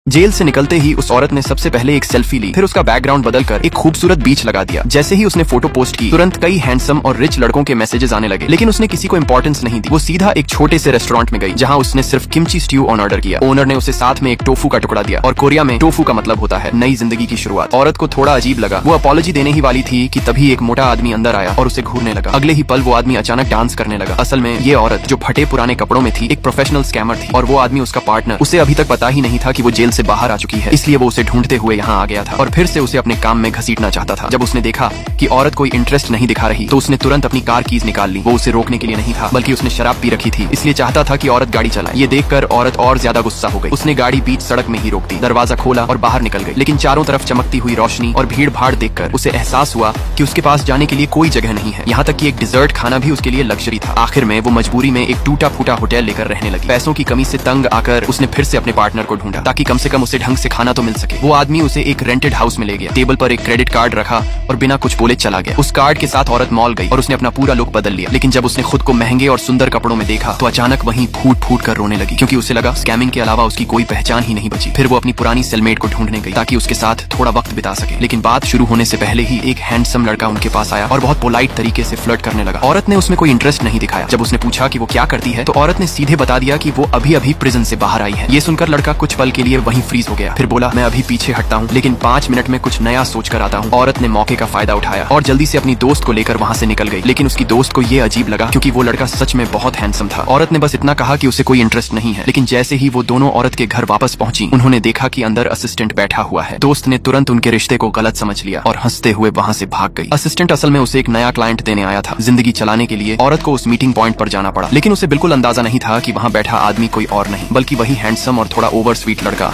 Jail से निकलते ही उस औरत ने सबसे पहले एक सेल्फी ली, फिर उसका बैकग्राउंड बदलकर एक खूबसूरत बीच लगा दिया। जैसे ही उसने फोटो पोस्ट की, तुरंत कई हैंडसम और रिच लड़कों के मैसेजेस आने लगे, लेकिन उसने किसी को इंपॉर्टेंस नहीं दी। वो सीधा एक छोटे से रेस्टोरेंट में गई, जहाँ उसने सिर्फ किमची स्ट्यू ऑर्डर किया। ओनर ने उसे साथ में एक टोफू का टुकड़ा दिया, और कोरिया में टोफू का मतलब होता है नई जिंदगी की शुरुआत। औरत को थोड़ा अजीब लगा, वो अपॉलॉजी देने ही वाली थी कि तभी एक मोटा आदमी अंदर आया और उसे घूरने लगा। अगले ही पल वो आदमी अचानक डांस करने लगा। असल में ये औरत जो फटे पुराने कपड़ों में थी, एक प्रोफेशनल स्कैमर थी, और वो आदमी उसका पार्टनर। उसे अभी तक पता ही नहीं था कि वो जेल से बाहर आ चुकी है, इसलिए वो उसे ढूंढते हुए यहाँ आ गया था और फिर से उसे अपने काम में घसीटना चाहता था। जब उसने देखा कि औरत कोई इंटरेस्ट नहीं दिखा रही, तो उसने तुरंत अपनी कार कीज निकाल ली। वो उसे रोकने के लिए नहीं था, बल्कि उसने शराब पी रखी थी, इसलिए चाहता था कि औरत गाड़ी चलाए। ये देखकर औरत और ज्यादा गुस्सा हो गई। उसने गाड़ी बीच सड़क में ही रोक दी, दरवाजा खोला और बाहर निकल गई। लेकिन चारों तरफ चमकती हुई रोशनी और भीड़ भाड़ देखकर उसे एहसास हुआ कि उसके पास जाने के लिए कोई जगह नहीं है। यहाँ तक कि एक डिजर्ट खाना भी उसके लिए लग्जरी था। आखिर में वो मजबूरी में एक टूटा फूटा होटल लेकर रहने लगी। पैसों की कमी से तंग आकर उसने फिर से अपने पार्टनर को ढूंढा, ताकि कम से कम उसे ढंग से खाना तो मिल सके। वो आदमी उसे एक रेंटेड हाउस में ले गया, टेबल पर एक क्रेडिट कार्ड रखा और बिना कुछ बोले चला गया। उस कार्ड के साथ औरत मॉल गई और उसने अपना पूरा लुक बदल लिया। लेकिन जब उसने खुद को महंगे और सुंदर कपड़ों में देखा, तो अचानक वहीं फूट फूट कर रोने लगी, क्योंकि उसे लगा स्कैमिंग के अलावा उसकी कोई पहचान ही नहीं बची। फिर वो अपनी पुरानी सेलमेट को ढूंढने गई, ताकि उसके साथ थोड़ा वक्त बिता सके। लेकिन बात शुरू होने से पहले ही एक हैंडसम लड़का उनके पास आया और बहुत पोलाइट तरीके से फ्लर्ट करने लगा। औरत ने उसमें कोई इंटरेस्ट नहीं दिखाया। जब उसने पूछा कि वो क्या करती है, तो औरत ने सीधे बता दिया कि वो अभी अभी प्रिजन से बाहर आई है। ये सुनकर लड़का कुछ पल के लिए वहीं फ्रीज हो गया, फिर बोला, मैं अभी पीछे हटता हूँ, लेकिन 5 मिनट में कुछ नया सोच कर आता हूँ। औरत ने मौके का फायदा उठाया और जल्दी से अपनी दोस्त को लेकर वहाँ से निकल गई। लेकिन उसकी दोस्त को ये अजीब लगा, क्योंकि वो लड़का सच में बहुत हैंडसम था। औरत ने बस इतना कहा कि उसे कोई इंटरेस्ट नहीं है। लेकिन जैसे ही वो दोनों औरत के घर वापस पहुंची, उन्होंने देखा कि अंदर असिस्टेंट बैठा हुआ है। दोस्त ने तुरंत उनके रिश्ते को गलत समझ लिया और हंसते हुए वहाँ से भाग गई। असिस्टेंट असल में उसे एक नया क्लाइंट देने आया था। जिंदगी चलाने के लिए औरत को उस मीटिंग पॉइंट पर जाना पड़ा, लेकिन उसे बिल्कुल अंदाजा नहीं था कि वहाँ बैठा आदमी कोई और नहीं, बल्कि वही हैंडसम और थोड़ा ओवर स्वीट लड़का